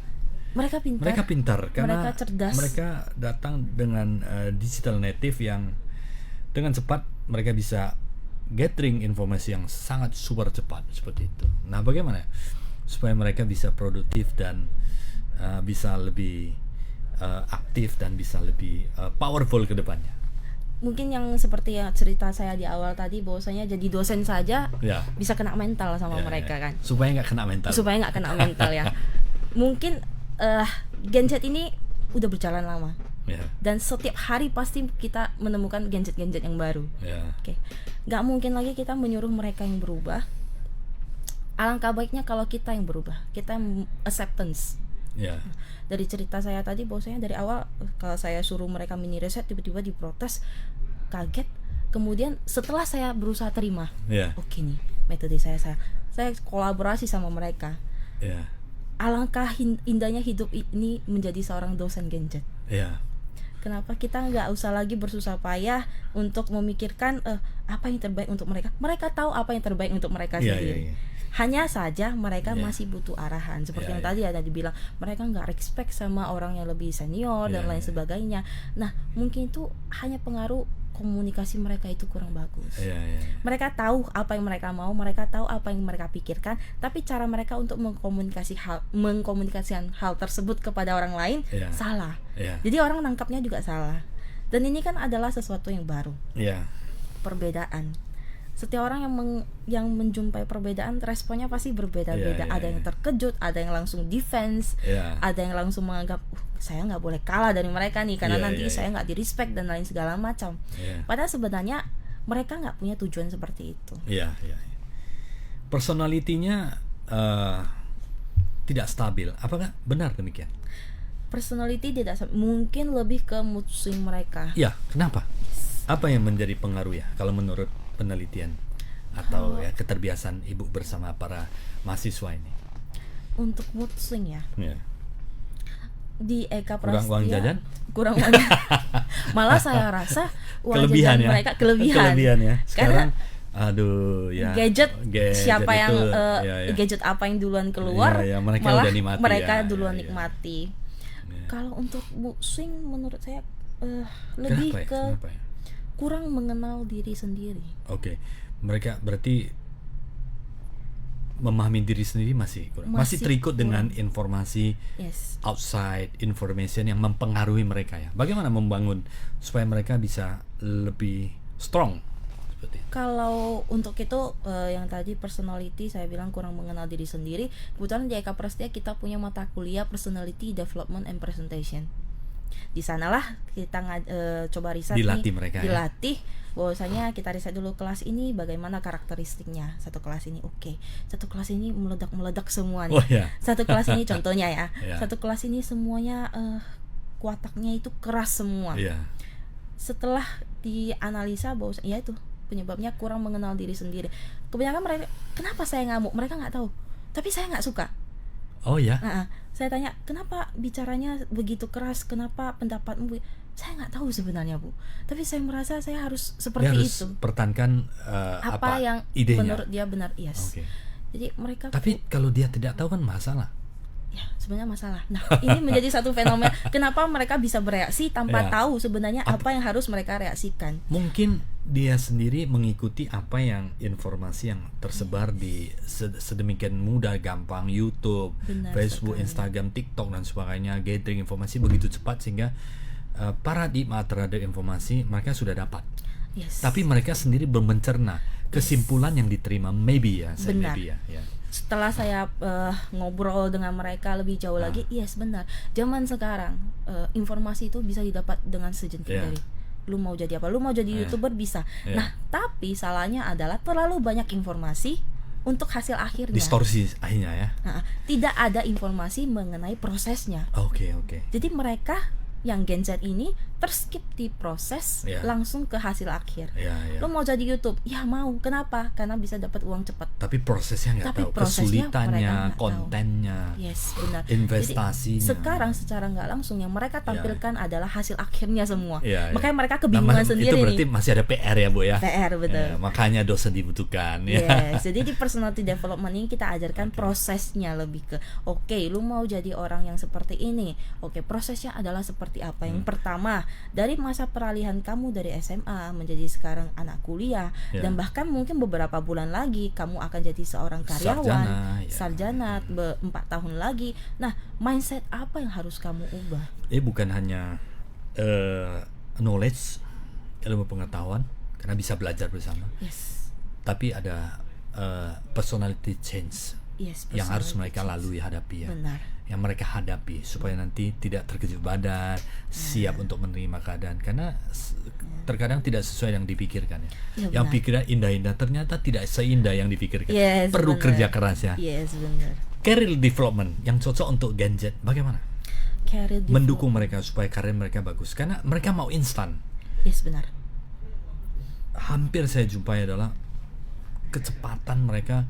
Mereka pintar karena mereka cerdas. Mereka datang dengan digital native yang dengan cepat mereka bisa gathering informasi yang sangat super cepat seperti itu. Nah, bagaimana supaya mereka bisa produktif dan bisa lebih aktif dan bisa lebih powerful ke depannya? Mungkin yang seperti yang cerita saya di awal tadi, bahwasanya jadi dosen saja bisa kena mental sama mereka kan. Supaya nggak kena mental. Ya. Mungkin Genjet ini udah berjalan lama. Dan setiap hari pasti kita menemukan gadget-gadget yang baru. Oke. Nggak mungkin lagi kita menyuruh mereka yang berubah. Alangkah baiknya kalau kita yang berubah, kita yang acceptance. Dari cerita saya tadi, bahwasanya dari awal kalau saya suruh mereka mini reset tiba-tiba diprotes, kaget. Kemudian setelah saya berusaha terima, oke nih metode saya kolaborasi sama mereka. Alangkah indahnya hidup ini menjadi seorang dosen Genjet. Kenapa kita nggak usah lagi bersusah payah untuk memikirkan apa yang terbaik untuk mereka? Mereka tahu apa yang terbaik untuk mereka sendiri. Hanya saja mereka masih butuh arahan. Seperti yang tadi ada dibilang, mereka nggak respect sama orang yang lebih senior dan lain sebagainya. Nah, mungkin itu hanya pengaruh komunikasi mereka itu kurang bagus. Mereka tahu apa yang mereka mau, mereka tahu apa yang mereka pikirkan, tapi cara mereka untuk mengkomunikasikan hal tersebut kepada orang lain salah. Jadi orang nangkapnya juga salah. Dan ini kan adalah sesuatu yang baru. Perbedaan. Setiap orang yang menjumpai perbedaan, responnya pasti berbeda-beda. Ada yang terkejut, ada yang langsung defense, ada yang langsung menganggap saya nggak boleh kalah dari mereka nih karena nanti saya nggak di-respect dan lain segala macam. Padahal sebenarnya mereka nggak punya tujuan seperti itu. Personalitinya tidak stabil. Apakah benar demikian? Personality tidak mungkin lebih ke mood swing mereka. Kenapa? Apa yang menjadi pengaruh ya kalau menurut penelitian atau keterbiasaan ibu bersama para mahasiswa ini? Untuk mood swing ya. Di Eka Prastia kurang uang jajan? Kurang uang jajan. Malah saya rasa uang jajan mereka kelebihan ya. Sekarang karena gadget siapa yang gadget apa yang duluan keluar, mereka malah udah nikmati, mereka duluan nikmati. Kalau untuk mood swing menurut saya lebih Kenapa ya? Kurang mengenal diri sendiri. Mereka berarti memahami diri sendiri masih kurang. Masih terikut dengan informasi outside information yang mempengaruhi mereka ya. Bagaimana membangun supaya mereka bisa lebih strong seperti itu? Kalau untuk itu yang tadi personality saya bilang kurang mengenal diri sendiri. Kebetulan di Eka Prastia kita punya mata kuliah personality development and presentation. Di sanalah kita coba riset, dilatih mereka bahwasanya kita riset dulu kelas ini bagaimana karakteristiknya. Satu kelas ini satu kelas ini meledak semua nih. Satu kelas ini contohnya ya. Satu kelas ini semuanya wataknya itu keras semua. Setelah dianalisa bahwa itu penyebabnya kurang mengenal diri sendiri. Kebanyakan mereka, kenapa saya ngamuk? Mereka nggak tahu, tapi saya nggak suka. Oh ya. Saya tanya, kenapa bicaranya begitu keras, kenapa pendapatmu saya nggak tahu sebenarnya Bu, tapi saya merasa saya harus Dia seperti harus itu, pertahankan apa yang idenya. menurut dia benar. Yes. Oke. Jadi mereka Tapi kalau dia tidak tahu kan masalah. ya sebenarnya masalah. Nah ini menjadi satu fenomena kenapa mereka bisa bereaksi tanpa Ya. tahu sebenarnya apa yang harus mereka reaksikan. Mungkin dia sendiri mengikuti apa yang informasi yang tersebar di sedemikian mudah, gampang, YouTube, Benar Facebook, sekali. Instagram, TikTok dan sebagainya, gathering informasi begitu cepat sehingga paradigma terhadap informasi mereka sudah dapat. Yes. Tapi mereka sendiri belum mencerna kesimpulan yang diterima, maybe ya, saya Benar. maybe ya. Setelah saya ngobrol dengan mereka lebih jauh lagi, yes benar. Zaman sekarang informasi itu bisa didapat dengan sejentik Yeah. jari. Lu mau jadi apa? Lu mau jadi YouTuber bisa. Yeah. Nah, tapi salahnya adalah terlalu banyak informasi untuk hasil akhirnya. Distorsi akhirnya ya. Nah, tidak ada informasi mengenai prosesnya. Oke. Jadi mereka yang Gen Z ini terskip di proses, Yeah. langsung ke hasil akhir. Ya. Lu mau jadi YouTube? Ya mau. Kenapa? Karena bisa dapat uang cepat. Tapi prosesnya nggak Tapi tahu, prosesnya mereka kesulitannya, nggak tahu. kontennya, Yes, benar. investasinya. Jadi, sekarang secara nggak langsung yang mereka tampilkan adalah hasil akhirnya semua. Ya. Makanya mereka kebingungan sendiri itu berarti nih. masih ada PR ya Bu ya. PR betul. Ya, makanya dosen dibutuhkan ya. Yes, jadi di personality development ini kita ajarkan prosesnya lebih ke oke, lu mau jadi orang yang seperti ini. Oke, prosesnya adalah seperti apa? Yang pertama, dari masa peralihan kamu dari SMA menjadi sekarang anak kuliah Ya. dan bahkan mungkin beberapa bulan lagi kamu akan jadi seorang karyawan, sarjana 4 tahun lagi. Nah, mindset apa yang harus kamu ubah? Bukan hanya knowledge, ilmu pengetahuan karena bisa belajar bersama. Yes. Tapi ada personality change Yes, yang harus personality mereka change. lalui, hadapi ya. Benar. Yang mereka hadapi supaya nanti tidak terkejut badan, siap untuk menerima keadaan karena terkadang tidak sesuai yang dipikirkan ya. Ya, Yang benar. pikiran indah-indah ternyata tidak seindah yang dipikirkan. Yes, Perlu benar. kerja keras ya. Yes, benar. Career development yang cocok untuk Gen Z bagaimana? Career Mendukung mereka supaya karir mereka bagus karena mereka mau instan. Yes, benar. Hampir saya jumpai adalah kecepatan mereka,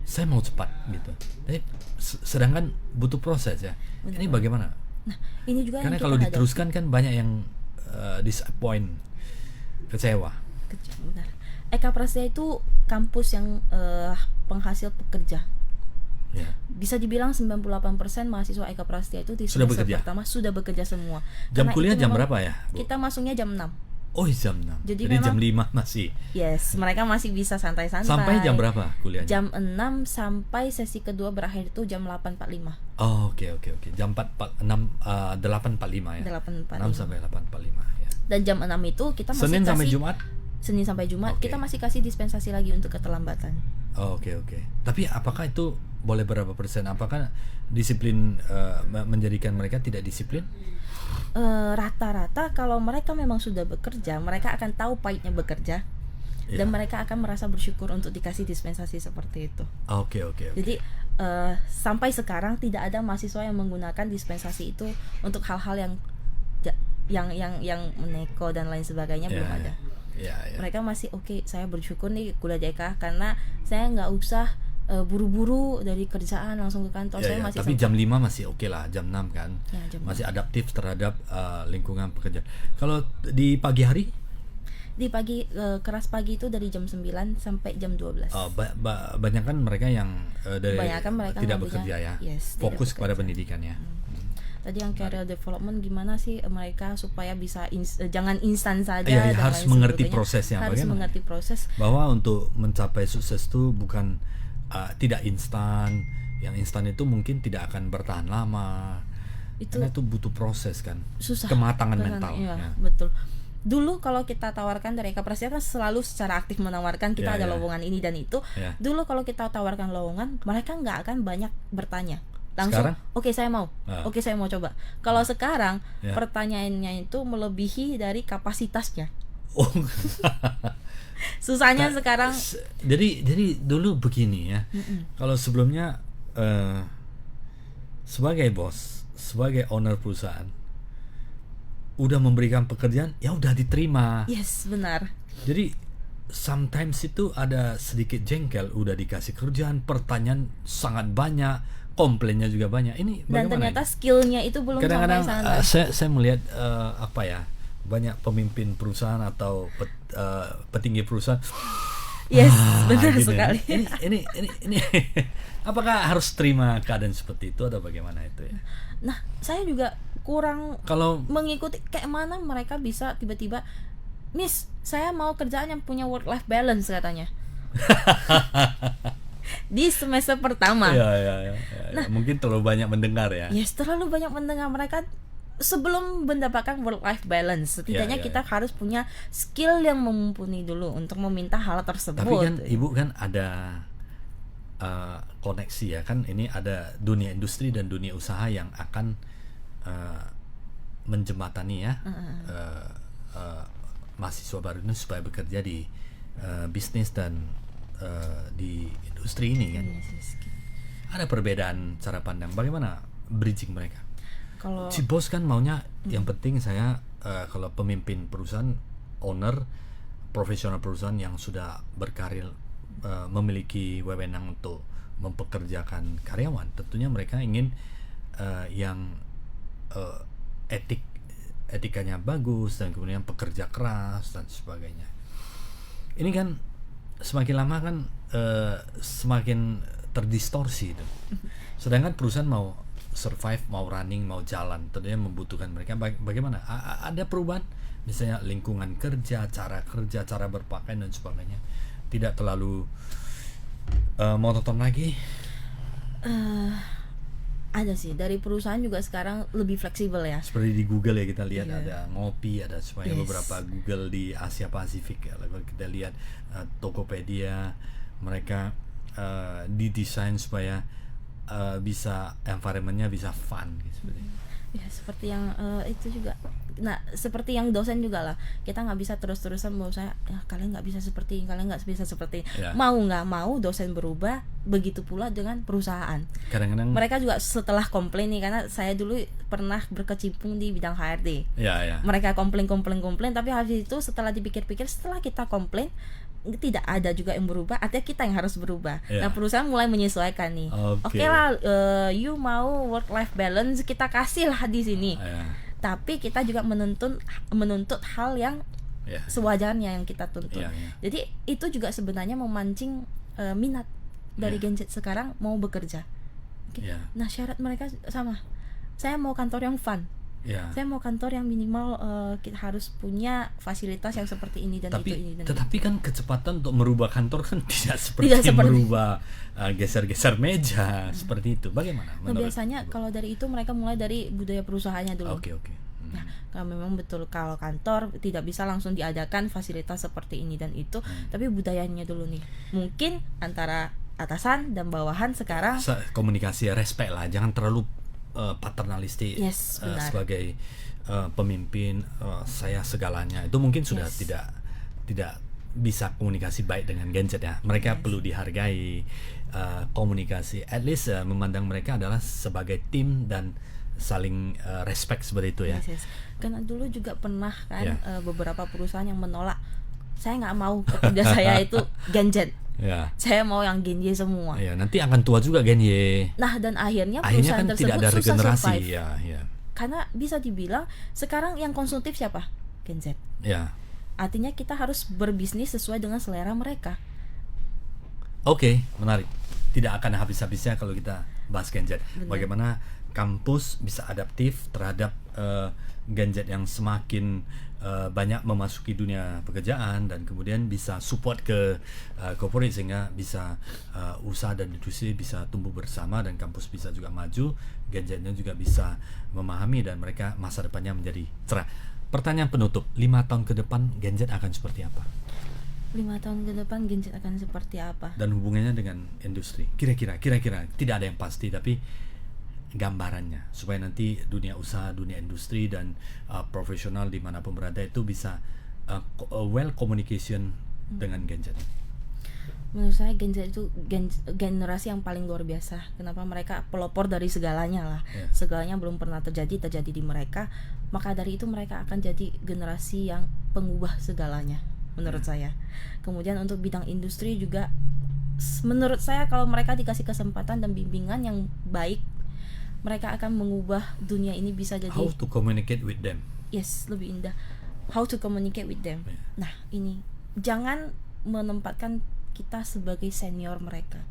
saya mau cepat gitu. Tapi sedangkan butuh proses ya. Ini bagaimana? Nah, ini juga Karena yang kalau kita diteruskan kan banyak yang disappoint, kecewa. benar. Eka Prastia itu kampus yang penghasil pekerja. Ya. Bisa dibilang 98% mahasiswa Eka Prastia itu di Sudah semester bekerja? pertama sudah bekerja semua. Jam Karena kuliah itu jam memang berapa ya, Bu? Kita masuknya jam 6. Oh jam 6. Jadi jam memang- 5 masih. Yes, mereka masih bisa santai-santai. Sampai jam berapa kuliahnya? Jam 6 sampai sesi kedua berakhir itu jam 8.45. Oh, oke. Jam 8.45 ya. 8.45. 6 sampai 8.45 ya. Dan jam 6 itu kita masih Senin kasih sampai Jumat? Senin sampai Jumat Oke. kita masih kasih dispensasi lagi untuk keterlambatan. Oh, oke. Tapi apakah itu boleh berapa persen? Apakah disiplin menjadikan mereka tidak disiplin? Rata-rata kalau mereka memang sudah bekerja, mereka akan tahu pahitnya bekerja. Ya. Dan mereka akan merasa bersyukur untuk dikasih dispensasi seperti itu. Oke. Jadi sampai sekarang tidak ada mahasiswa yang menggunakan dispensasi itu untuk hal-hal yang meneko dan lain sebagainya, belum ada. Ya. Mereka masih oke, saya bersyukur nih kuliah di Eka karena saya nggak usah buru-buru dari kerjaan langsung ke kantor. Saya masih Tapi sempat- jam 5 masih oke lah, jam 6 kan. Ya, jam Masih adaptif terhadap lingkungan pekerjaan. Kalau di pagi hari di pagi keras pagi itu dari jam 9 sampai jam 12. banyak kan mereka yang Kebanyakan mereka tidak ngambilnya- bekerja ya. yes, tidak Fokus kepada bekerja. pendidikan ya. Tadi yang career development gimana sih mereka supaya bisa jangan instan saja Iya, dan harus lain mengerti sebagainya. prosesnya. Harus Bagaimana? mengerti proses. Bahwa untuk mencapai sukses itu bukan tidak instan. Yang instan itu mungkin tidak akan bertahan lama. Itu Karena itu butuh proses kan. susah. Kematangan Karena- mental. iya, Ya. betul. Dulu kalau kita tawarkan dari Eka Prastia kan selalu secara aktif menawarkan kita Ya, ada ya. lowongan ini dan itu. Ya. Dulu kalau kita tawarkan lowongan, mereka nggak akan banyak bertanya. Langsung, Sekarang? oke saya mau, Ah. oke saya mau coba. Kalau sekarang Ya. pertanyaannya itu melebihi dari kapasitasnya. Oh. Susahnya Nah, sekarang. Jadi dulu begini ya. Kalau sebelumnya sebagai bos, sebagai owner perusahaan, udah memberikan pekerjaan, ya udah diterima. Yes, benar. Jadi sometimes itu ada sedikit jengkel, udah dikasih kerjaan, pertanyaan sangat banyak, komplainnya juga banyak. Ini Dan bagaimana ternyata ini? skillnya itu belum Kadang-kadang sampai sana. saya melihat apa ya, banyak pemimpin perusahaan atau petinggi perusahaan. Yes, benar Gini. sekali. Ini apakah harus terima keadaan seperti itu atau bagaimana itu ya? Nah, saya juga kurang Kalau mengikuti kayak mana mereka bisa tiba-tiba, Miss, saya mau kerjaan yang punya work life balance katanya. Di semester pertama. ya, mungkin terlalu banyak mendengar ya. Yes, terlalu banyak mendengar mereka. Sebelum mendapatkan work life balance, setidaknya Ya. kita harus punya skill yang mumpuni dulu untuk meminta hal tersebut. Tapi kan ibu kan ada koneksi ya kan, ini ada dunia industri dan dunia usaha yang akan menjembatani ya mahasiswa baru ini supaya bekerja di bisnis dan di industri ini kan. Ada perbedaan cara pandang. Bagaimana bridging mereka? Kalau Si bos kan maunya yang penting saya kalau pemimpin perusahaan, owner, profesional perusahaan yang sudah berkarir, memiliki wewenang untuk mempekerjakan karyawan, tentunya mereka ingin yang etikanya bagus dan kemudian pekerja keras dan sebagainya. Ini kan semakin lama kan semakin terdistorsi itu. Sedangkan perusahaan mau survive, mau running, mau jalan, tentunya membutuhkan mereka. Bagaimana? Ada perubahan, misalnya lingkungan kerja, cara berpakaian dan sebagainya, tidak terlalu monoton lagi. ada sih dari perusahaan juga sekarang lebih fleksibel ya. Seperti di Google ya, kita lihat Iya. ada ngopi, ada supaya Yes. beberapa Google di Asia Pasifik ya. Lalu kita lihat Tokopedia, mereka didesain supaya bisa environmentnya bisa fun gitu. Ya seperti yang itu juga. Nah seperti yang dosen juga lah, kita nggak bisa terus-terusan bahwa saya kalian nggak bisa seperti ini, kalian nggak bisa seperti ini. Ya. Mau nggak mau dosen berubah, begitu pula dengan perusahaan. Kadang-kadang Mereka juga setelah komplain nih, karena saya dulu pernah berkecimpung di bidang HRD. ya. Mereka komplain, tapi habis itu setelah dipikir-pikir, setelah kita komplain tidak ada juga yang berubah, artinya kita yang harus berubah. Ya. Nah perusahaan mulai menyesuaikan nih. Oke. Oke lah, you mau work life balance, kita kasih lah di sini. Ya. Tapi kita juga menuntut hal yang Ya. sewajarnya yang kita tuntut. Ya, ya. Jadi itu juga sebenarnya memancing minat dari Ya. Gen Z sekarang mau bekerja. Oke. Ya. Nah syarat mereka sama. Saya mau kantor yang fun. Ya. Saya mau kantor yang minimal kita harus punya fasilitas yang seperti ini dan itu ini dan Tetapi kan kecepatan untuk merubah kantor kan tidak seperti, Tidak seperti- merubah geser-geser meja seperti itu. Bagaimana? Nah, menurut biasanya Ibu? kalau dari itu mereka mulai dari budaya perusahaannya dulu. Oke. Nah, kalau memang betul kalau kantor tidak bisa langsung diadakan fasilitas seperti ini dan itu, tapi budayanya dulu nih. Mungkin antara atasan dan bawahan sekarang Komunikasi respect lah, jangan terlalu paternalistik. Yes, benar. Sebagai pemimpin, saya segalanya. Itu mungkin sudah Yes. tidak bisa komunikasi baik dengan Gen Z ya. Mereka perlu dihargai, komunikasi. At least memandang mereka adalah sebagai tim dan saling respect seperti itu ya. Yes. Karena dulu juga pernah kan Ya. beberapa perusahaan yang menolak, saya nggak mau pekerja saya itu Gen Z. Ya. Saya mau yang Gen Y semua. Ya, nanti akan tua juga Gen Y. Nah, dan akhirnya Akhirnya perusahaan kan tersebut tidak ada susah regenerasi. survive. Ya. Karena bisa dibilang sekarang yang konsumtif siapa? Gen Z. Ya. Artinya kita harus berbisnis sesuai dengan selera mereka. Oke, menarik. Tidak akan habis-habisnya kalau kita bahas Gen Z. Benar. Bagaimana kampus bisa adaptif terhadap Gen Z yang semakin banyak memasuki dunia pekerjaan dan kemudian bisa support ke corporate sehingga bisa usaha dan industri bisa tumbuh bersama dan kampus bisa juga maju. Gen Z-nya juga bisa memahami dan mereka masa depannya menjadi cerah. Pertanyaan penutup, 5 tahun ke depan Gen Z akan seperti apa? 5 tahun ke depan Gen Z akan seperti apa? Dan hubungannya dengan industri. Kira-kira tidak ada yang pasti tapi gambarannya supaya nanti dunia usaha, dunia industri dan profesional dimanapun berada itu bisa well communication dengan Gen Z. Menurut saya Gen Z itu generasi yang paling luar biasa. Kenapa? Mereka pelopor dari segalanya lah. Ya. Segalanya belum pernah terjadi di mereka. Maka dari itu mereka akan jadi generasi yang pengubah segalanya menurut saya. Kemudian untuk bidang industri juga Menurut saya kalau mereka dikasih kesempatan dan bimbingan yang baik, mereka akan mengubah dunia ini bisa jadi How to communicate with them. yes, lebih indah. How to communicate with them. Yeah. Nah, ini jangan menempatkan kita sebagai senior mereka.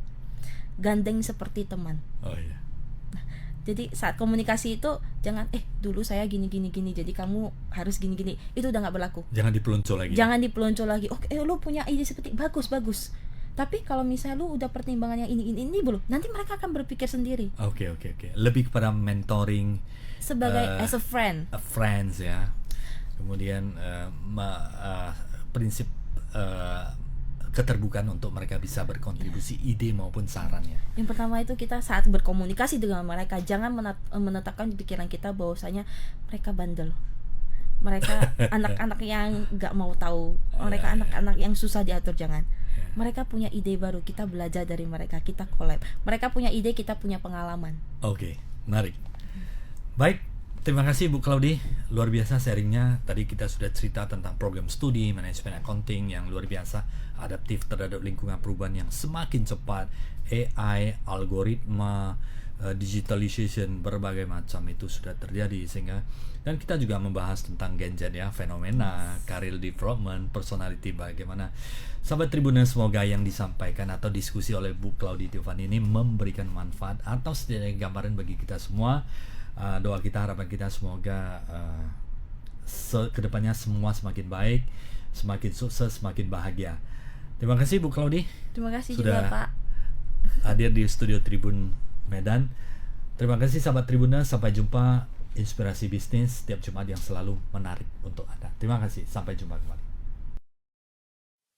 Gandeng seperti teman. Oh iya. Jadi saat komunikasi itu jangan dulu saya gini jadi kamu harus gini. Itu udah nggak berlaku. Jangan dipelonco lagi. Jangan dipelonco lagi. Oke, lu punya ide seperti bagus. Tapi kalau misalnya lu udah pertimbangan yang ini belum, nanti mereka akan berpikir sendiri. Oke. Lebih kepada mentoring Sebagai as a friend. friends ya. Kemudian prinsip keterbukaan untuk mereka bisa berkontribusi ide maupun sarannya. Yang pertama itu kita saat berkomunikasi dengan mereka jangan menetapkan di pikiran kita bahwasanya mereka bandel. Mereka anak-anak yang nggak mau tahu. Mereka anak-anak yang susah diatur, jangan. Mereka punya ide baru, kita belajar dari mereka, kita collab. Mereka punya ide, kita punya pengalaman. Oke, menarik. Baik, terima kasih Bu Claudie, luar biasa sharingnya. Tadi kita sudah cerita tentang program studi manajemen accounting yang luar biasa, adaptif terhadap lingkungan perubahan yang semakin cepat, AI, algoritma, digitalization, berbagai macam itu sudah terjadi. Sehingga dan kita juga membahas tentang Gen Z ya, fenomena, career development, personality, bagaimana. Sahabat Tribuners, semoga yang disampaikan atau diskusi oleh Bu Claudie Tiovani ini memberikan manfaat atau setidaknya gambaran bagi kita semua. Doa kita, harapan kita semoga kedepannya semua semakin baik, semakin sukses, semakin bahagia. Terima kasih Bu Claudie. Terima kasih sudah juga Pak hadir di studio Tribun Medan. Terima kasih sahabat Tribuners, sampai jumpa. Inspirasi bisnis setiap Jumat yang selalu menarik untuk Anda. Terima kasih, sampai jumpa kembali.